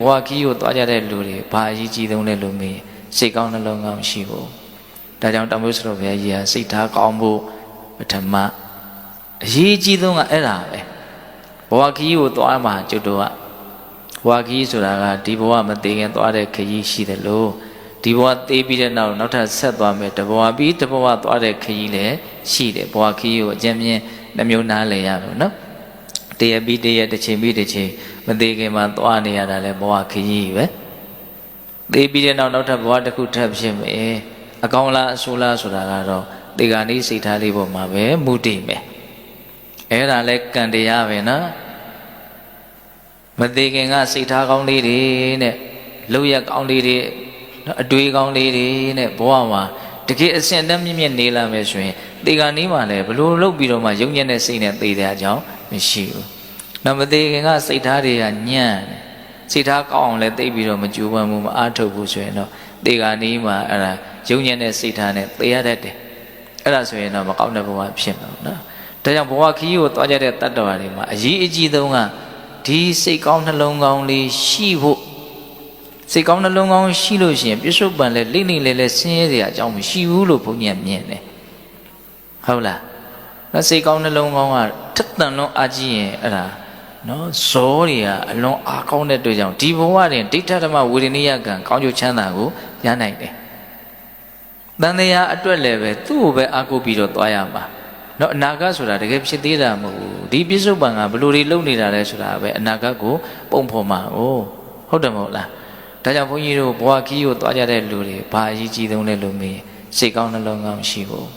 ဘဝခီးကိုသွားကြတဲ့လူတွေဘာအရေးကြီးဆုံးလဲလို့မေးစိတ်ကောင်းနှလုံးကောင်းရှိဖို့ဒါကြောင့်တောင်ပြုစတော်ဘုရားကြီးဟာစိတ်ထားကောင်းဖို့ပထမအရေးကြီးဆုံးကအဲ့ဒါပဲဘဝခီးကိုသွားမှာကျွတ်တော့ဘဝခီးဆိုတာကဒီဘဝမသေးခင်သွားတဲ့ခရီးရှိတယ်လို့ဒီဘဝသေးပြီးတဲ့နောက်ထပ်ဆက်သွားမယ်တဘဝပြီးတဘဝသွားတဲ့ခရီးလည်းရှိတယ်ဘဝခီးကိုအကျဉ်းမြင့်နှမျိုးနားလည်ရမယ်နော်တရပြီးတရတစ်ချိန်ပြီးတစ်ချိန်မသေးခင်မှာသွားနေရတာလဲဘဝခရီးပဲသေပြီးတဲ့နောက်ထပ်ဘဝတစ်ခုထပ်ဖြစ်မယ်အကောင်းလားအဆိုးလားဆိုတာကတော့ဒီကနေ့စိတ်ထားလေးပေါ်မှာပဲမူတည်မယ်အဲ့ဒါလဲကံတရားပဲနော်မသေးခင်ကစိတ်ထားကောင်းလေးတွေနဲ့လောက်ရကောင်းလေးတွေအတွေးကောင်းလေးတွေနဲ့ဘဝမှာတကယ်အစင်တမ်းမြင့်မြင့်နေလာမယ်ဆိုရင်ဒီကနေ့မှလည်းဘလို့လုပ်ပြီးတော့မှယုံညံ့တဲ့စိတ်နဲ့သေတဲ့အကြောင်းမရှိဘူး။နောက်မသေးခင်ကစိတ်ထားတွေကညံ့တယ်။စိတ်ထားကောင်းအောင်လည်းသိပြီးတော့မကြိုးပမ်းဘူးမအားထုတ်ဘူးဆိုရင်တော့ဒီကနေ့မှအဲ့ဒါယုံညံ့တဲ့စိတ်ထားနဲ့သေရတတ်တယ်။အဲ့ဒါဆိုရင်တော့မကောင်းတဲ့ဘဝဖြစ်မှာနော်။ဒါကြောင့်ဘဝခီးကိုသွားကြတဲ့တတ္တဝါတွေမှာအရေးအကြီးဆုံးကဒီစိတ်ကောင်းနှလုံးကောင်းလေးရှိဖို့စိတ်ကောင်းနှလုံးကောင်းရှိလို့ရှိရင်ပြစ္ဆုတ်ပံလဲလိမ့်နေလဲဆင်းရဲစရာအကြောင်းမရှိဘူးလို့ဘုန်းကြီးမြင်တယ်ဟုတ်လားနော်စိတ်ကောင်းနှလုံးကောင်းကထက်သန်လွန်းအားကြီးရင်အဲ့ဒါနော်ဇောတွေကအလွန်အားကောင်းတဲ့အတွက်ကြောင့်ဒီဘဝတွင်ဒိဋ္ဌဓမ္မဝေဒနိယကံကောင်းကျိုးချမ်းသာကိုရနိုင်တယ်တန်တရားအတွက်လည်းပဲသူ့ကိုပဲအားကိုးပြီးတော့သွားရမှာနော်အနာဂတ်ဆိုတာတကယ်ဖြစ်သေးတာမဟုတ်ဘူးဒီပြစ္ဆုတ်ပံကဘလို့တွေလုံနေတာလဲဆိုတာပဲအနာဂတ်ကိုပုံဖော်မှာဟုတ်တယ်မဟုတ်လားဒါကြောင့်ဘုန်းကြီးတို့ဘဝခီးကိုသွားကြတဲ့လူတွေဘာအရေးကြီးဆုံးလဲလို့မေးစိတ်ကောင်းနှလုံးကောင်းရှိဖို့